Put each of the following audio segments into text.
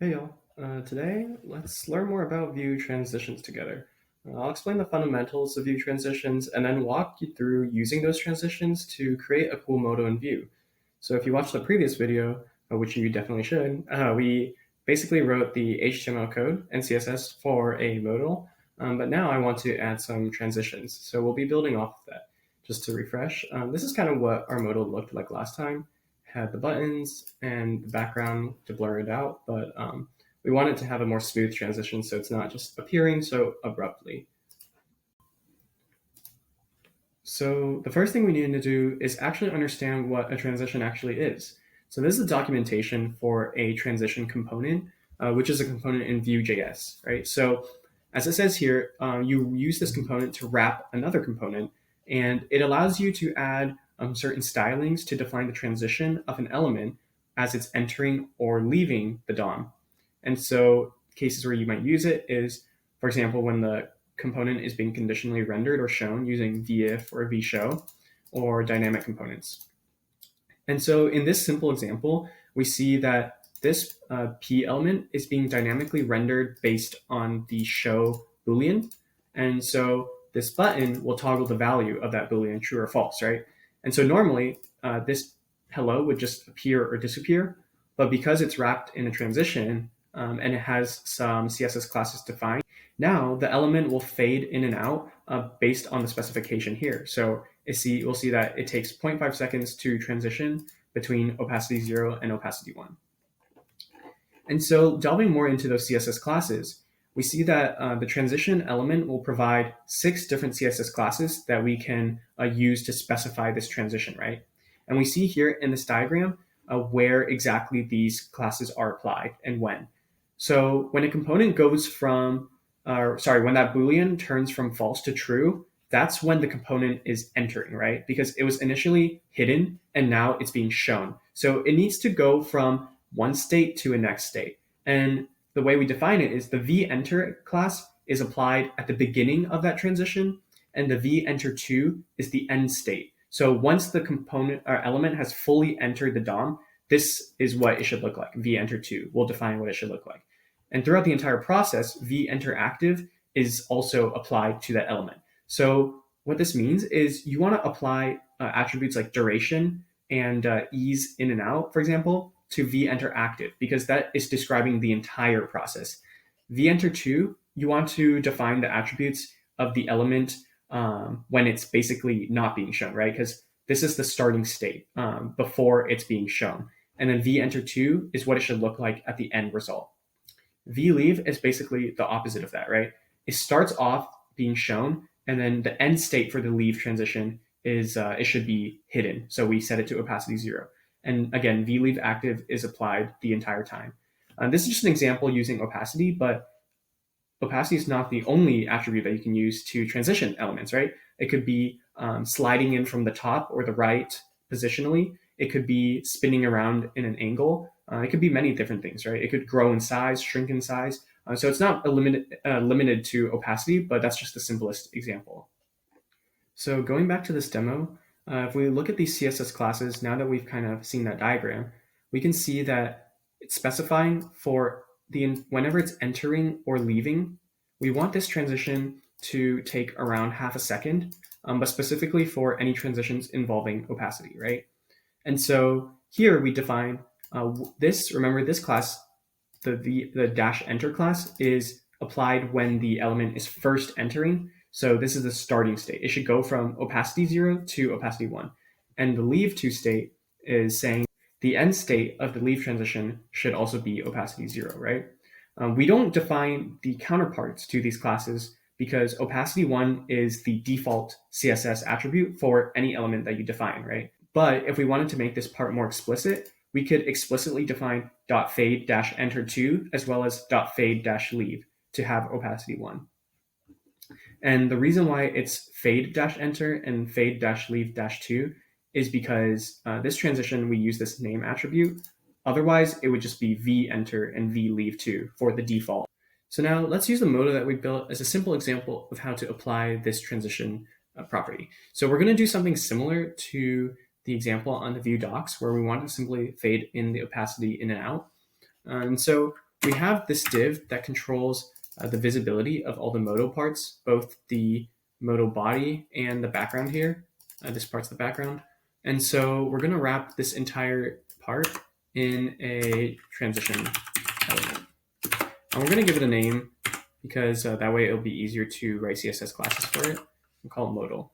Hey y'all, today let's learn more about Vue transitions together. I'll explain the fundamentals of Vue transitions and then walk you through using those transitions to create a cool modal in Vue. So if you watched the previous video, which you definitely should, we basically wrote the HTML code and CSS for a modal, but now I want to add some transitions. So we'll be building off of that. Just to refresh, this is kind of what our modal looked like last time. Had the buttons and the background to blur it out, but we want it to have a more smooth transition so it's not just appearing so abruptly. So the first thing we need to do is actually understand what a transition actually is. So this is documentation for a transition component, which is a component in Vue.js, right? So as it says here, you use this component to wrap another component, and it allows you to add certain stylings to define the transition of an element as it's entering or leaving the DOM. And so cases where you might use it is, for example, when the component is being conditionally rendered or shown using vif or vshow or dynamic components. And so in this simple example, we see that this p element is being dynamically rendered based on the show Boolean. And so this button will toggle the value of that Boolean, true or false, right? And so normally this hello would just appear or disappear, but because it's wrapped in a transition and it has some CSS classes defined, now the element will fade in and out based on the specification here. So we'll see that it takes 0.5 seconds to transition between opacity 0 and opacity 1. And so delving more into those CSS classes, we see that the transition element will provide 6 different CSS classes that we can use to specify this transition, right? And we see here in this diagram where exactly these classes are applied and when. So when a component goes from, when that Boolean turns from false to true, that's when the component is entering, right? Because it was initially hidden and now it's being shown. So it needs to go from one state to a next state. And the way we define it is the vEnter class is applied at the beginning of that transition, and the vEnter2 is the end state. So once the component or element has fully entered the DOM, this is what it should look like. vEnter2 will define what it should look like. And throughout the entire process, vEnterActive is also applied to that element. So what this means is you want to apply attributes like duration and ease in and out, for example, to vEnterActive, because that is describing the entire process. vEnter2, you want to define the attributes of the element when it's basically not being shown, right? Because this is the starting state before it's being shown. And then vEnter2 is what it should look like at the end result. vLeave is basically the opposite of that, right? It starts off being shown, and then the end state for the leave transition is it should be hidden. So we set it to opacity 0. And again, vLeave active is applied the entire time. This is just an example using opacity, but opacity is not the only attribute that you can use to transition elements, right? It could be sliding in from the top or the right positionally. It could be spinning around in an angle. It could be many different things, right? It could grow in size, shrink in size. So it's not limited to opacity, but that's just the simplest example. So going back to this demo, if we look at these CSS classes, now that we've kind of seen that diagram, we can see that it's specifying for whenever it's entering or leaving, we want this transition to take around half a second, but specifically for any transitions involving opacity, right? And so here we define remember this class, the dash enter class is applied when the element is first entering. So this is the starting state. It should go from opacity 0 to opacity 1. And the leave to state is saying the end state of the leave transition should also be opacity 0, right? We don't define the counterparts to these classes because opacity 1 is the default CSS attribute for any element that you define, right? But if we wanted to make this part more explicit, we could explicitly define .fade-enter2 as well as .fade-leave to have opacity 1. And the reason why it's fade-enter and fade-leave-2 is because this transition, we use this name attribute. Otherwise, it would just be vEnter and vLeave2 for the default. So now let's use the modal that we built as a simple example of how to apply this transition property. So we're going to do something similar to the example on the Vue docs where we want to simply fade in the opacity in and out. And so we have this div that controls the visibility of all the modal parts, both the modal body and the background here. This part's the background. And so we're going to wrap this entire part in a transition element. And we're going to give it a name because that way it'll be easier to write CSS classes for it. We'll call it modal.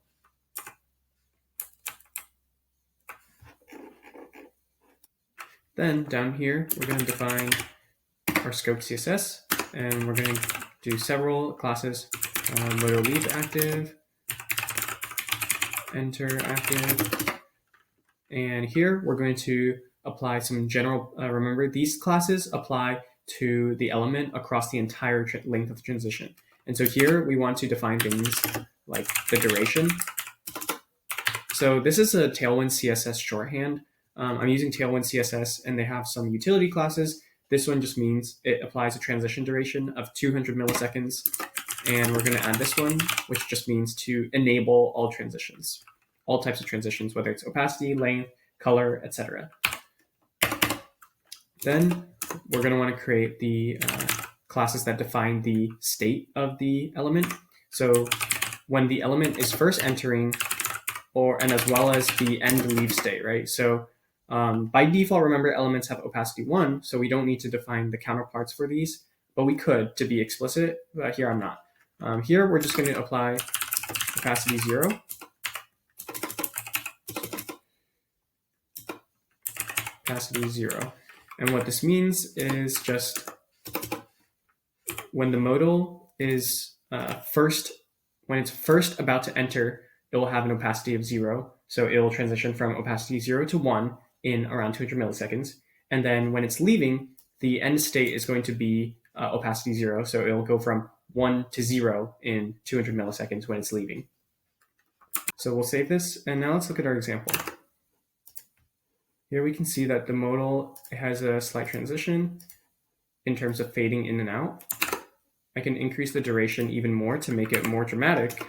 Then down here, we're going to define our scope CSS, and we're going to do several classes. Modal leave active, enter active, and here we're going to apply some general, remember these classes apply to the element across the entire length of the transition. And so here we want to define things like the duration. So this is a Tailwind CSS shorthand. I'm using Tailwind CSS, and they have some utility classes. This one just means it applies a transition duration of 200 milliseconds. And we're going to add this one, which just means to enable all transitions, all types of transitions, whether it's opacity, length, color, etc. Then we're going to want to create the classes that define the state of the element. So when the element is first entering, and as well as the end leave state, right? So by default, remember, elements have opacity 1, so we don't need to define the counterparts for these, but we could to be explicit, but here I'm not. Here we're just going to apply opacity 0. Opacity 0. And what this means is just when the modal is when it's first about to enter, it will have an opacity of 0. So it will transition from opacity 0 to 1 in around 200 milliseconds. And then when it's leaving, the end state is going to be opacity 0. So it will go from 1 to 0 in 200 milliseconds when it's leaving. So we'll save this. And now let's look at our example. Here we can see that the modal has a slight transition in terms of fading in and out. I can increase the duration even more to make it more dramatic.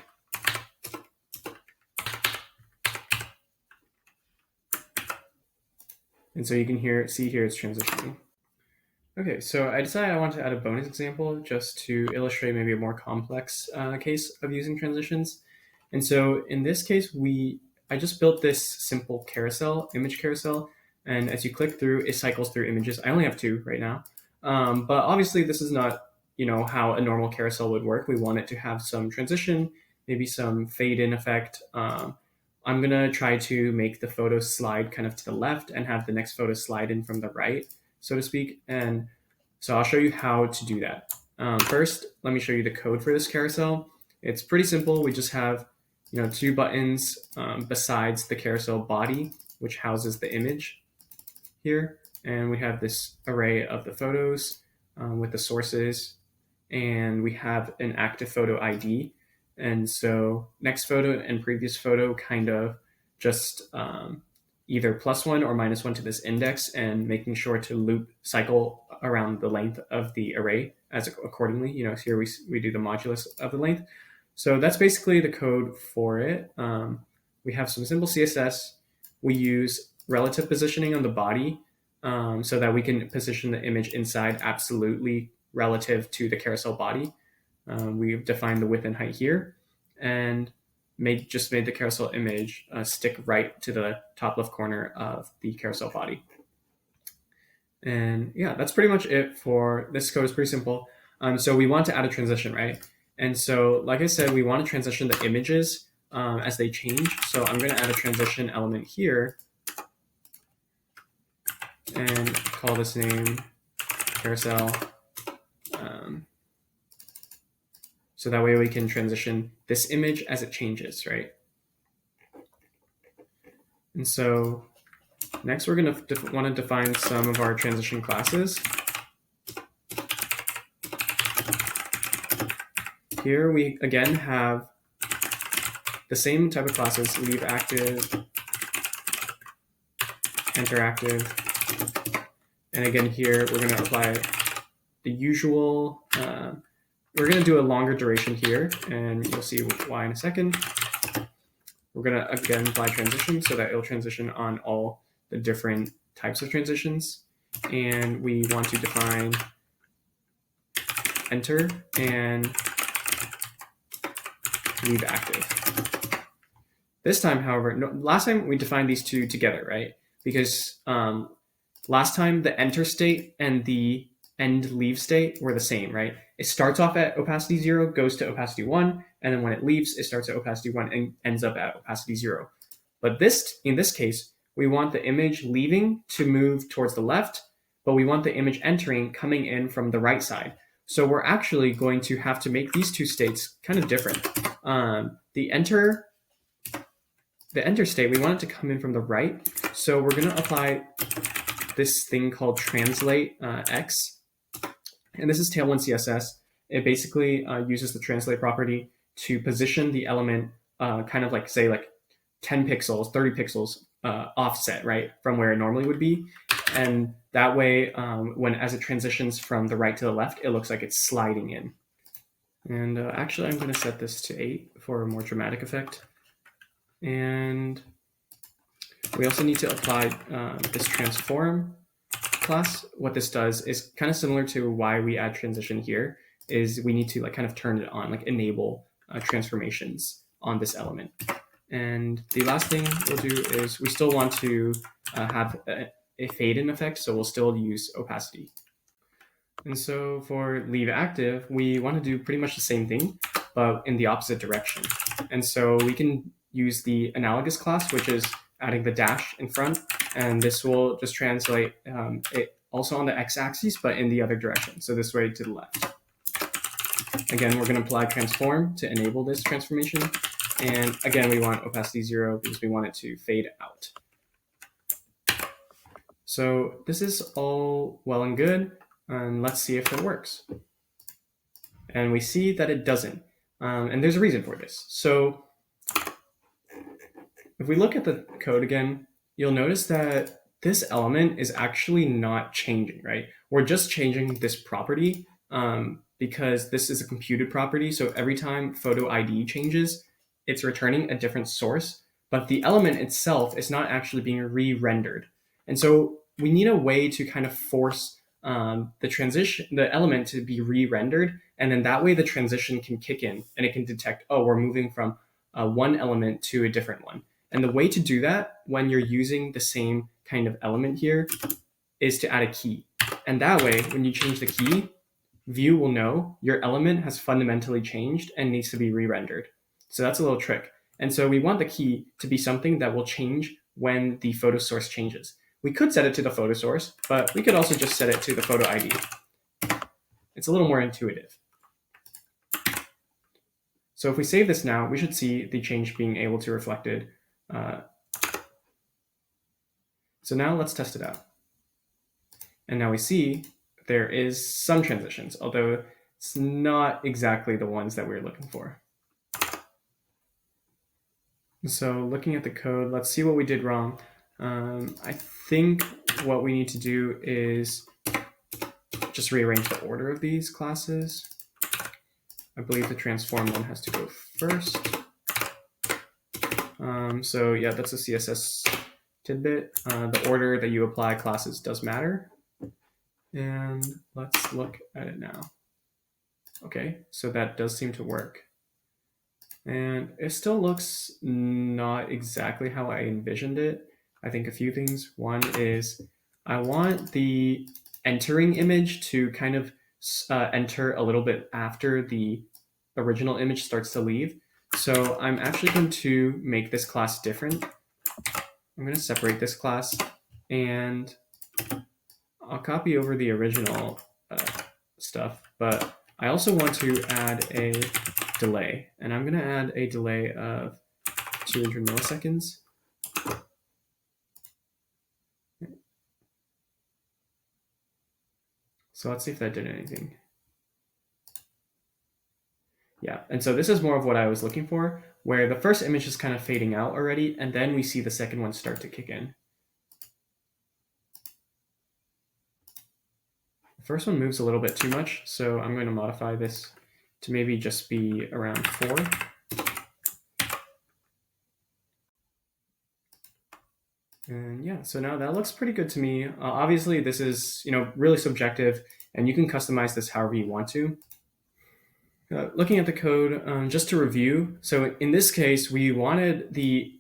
And so you can see here it's transitioning. Okay, so I decided I want to add a bonus example just to illustrate maybe a more complex case of using transitions. And so in this case, I just built this simple carousel, image carousel. And as you click through, it cycles through images. I only have 2 right now. But obviously this is not how a normal carousel would work. We want it to have some transition, maybe some fade in effect. I'm going to try to make the photo slide kind of to the left and have the next photo slide in from the right, so to speak. And so I'll show you how to do that. First, let me show you the code for this carousel. It's pretty simple. We just have 2 buttons besides the carousel body, which houses the image here. And we have this array of the photos with the sources, and we have an active photo ID. And so next photo and previous photo kind of just either +1 or -1 to this index, and making sure to cycle around the length of the array as accordingly. Here we do the modulus of the length. So that's basically the code for it. We have some simple CSS. We use relative positioning on the body so that we can position the image inside absolutely relative to the carousel body. We've defined the width and height here, and just made the carousel image stick right to the top left corner of the carousel body. And yeah, that's pretty much it for this code. Is pretty simple. So we want to add a transition, right? And so, like I said, we want to transition the images as they change. So I'm going to add a transition element here and call this name carousel. So that way we can transition this image as it changes, right? And so next we're going to want to define some of our transition classes. Here we again have the same type of classes: leave active, enter active. And again here we're going to apply the usual, we're going to do a longer duration here, and you'll see why in a second. We're going to again apply transition so that it'll transition on all the different types of transitions. And we want to define enter and leave active. This time, however, last time we defined these two together, right? Because last time the enter state and the end leave state were the same, right? It starts off at opacity 0, goes to opacity 1, and then when it leaves, it starts at opacity 1 and ends up at opacity 0. But in this case, we want the image leaving to move towards the left, but we want the image entering coming in from the right side. So we're actually going to have to make these two states kind of different. The enter state, we want it to come in from the right. So we're going to apply this thing called translate x. And this is Tailwind CSS. It basically uses the translate property to position the element kind of like, say, like 10 pixels, 30 pixels offset, right, from where it normally would be. And that way, as it transitions from the right to the left, it looks like it's sliding in. And actually, I'm going to set this to 8 for a more dramatic effect. And we also need to apply this transform class. What this does is kind of similar to why we add transition here, is we need to like kind of turn it on, like enable transformations on this element. And the last thing we'll do is we still want to have a fade-in effect, so we'll still use opacity. And so for leave active, we want to do pretty much the same thing, but in the opposite direction. And so we can use the analogous class, which is adding the dash in front, and this will just translate it also on the x-axis, but in the other direction, so this way to the left. Again, we're going to apply transform to enable this transformation, and again, we want opacity 0 because we want it to fade out. So this is all well and good, and let's see if it works. And we see that it doesn't, and there's a reason for this. So if we look at the code again, you'll notice that this element is actually not changing, right? We're just changing this property because this is a computed property. So every time photo ID changes, it's returning a different source, but the element itself is not actually being re-rendered. And so we need a way to kind of force the element to be re-rendered. And then that way the transition can kick in and it can detect, oh, we're moving from one element to a different one. And the way to do that when you're using the same kind of element here is to add a key. And that way, when you change the key, Vue will know your element has fundamentally changed and needs to be re-rendered. So that's a little trick. And so we want the key to be something that will change when the photo source changes. We could set it to the photo source, but we could also just set it to the photo ID. It's a little more intuitive. So if we save this now, we should see the change being able to reflected. So now let's test it out. And now we see there is some transitions, although it's not exactly the ones that we're looking for. So looking at the code, let's see what we did wrong. I think what we need to do is just rearrange the order of these classes. I believe the transform one has to go first. So yeah, that's a CSS tidbit. The order that you apply classes does matter. And let's look at it now. Okay, so that does seem to work. And it still looks not exactly how I envisioned it. I think a few things. One is I want the entering image to kind of enter a little bit after the original image starts to leave. So I'm actually going to make this class different. I'm going to separate this class and I'll copy over the original stuff, but I also want to add a delay, and I'm going to add a delay of 200 milliseconds. So let's see if that did anything. Yeah, and so this is more of what I was looking for, where the first image is kind of fading out already, and then we see the second one start to kick in. The first one moves a little bit too much, so I'm going to modify this to maybe just be around 4. And yeah, so now that looks pretty good to me. Obviously, this is really subjective, and you can customize this however you want to. Looking at the code, just to review, so in this case, we wanted the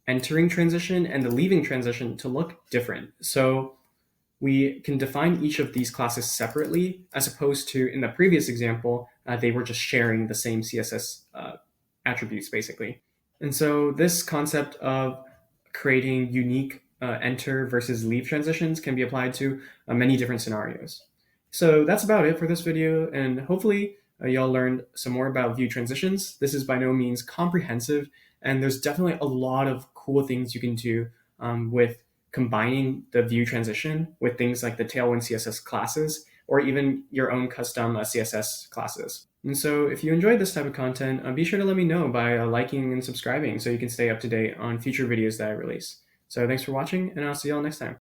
entering transition and the leaving transition to look different. So we can define each of these classes separately, as opposed to in the previous example, they were just sharing the same CSS attributes, basically. And so this concept of creating unique enter versus leave transitions can be applied to many different scenarios. So that's about it for this video, and hopefully y'all learned some more about Vue transitions. This is by no means comprehensive, and there's definitely a lot of cool things you can do with combining the Vue transition with things like the Tailwind CSS classes, or even your own custom CSS classes. And so if you enjoyed this type of content, be sure to let me know by liking and subscribing so you can stay up to date on future videos that I release. So thanks for watching, and I'll see y'all next time.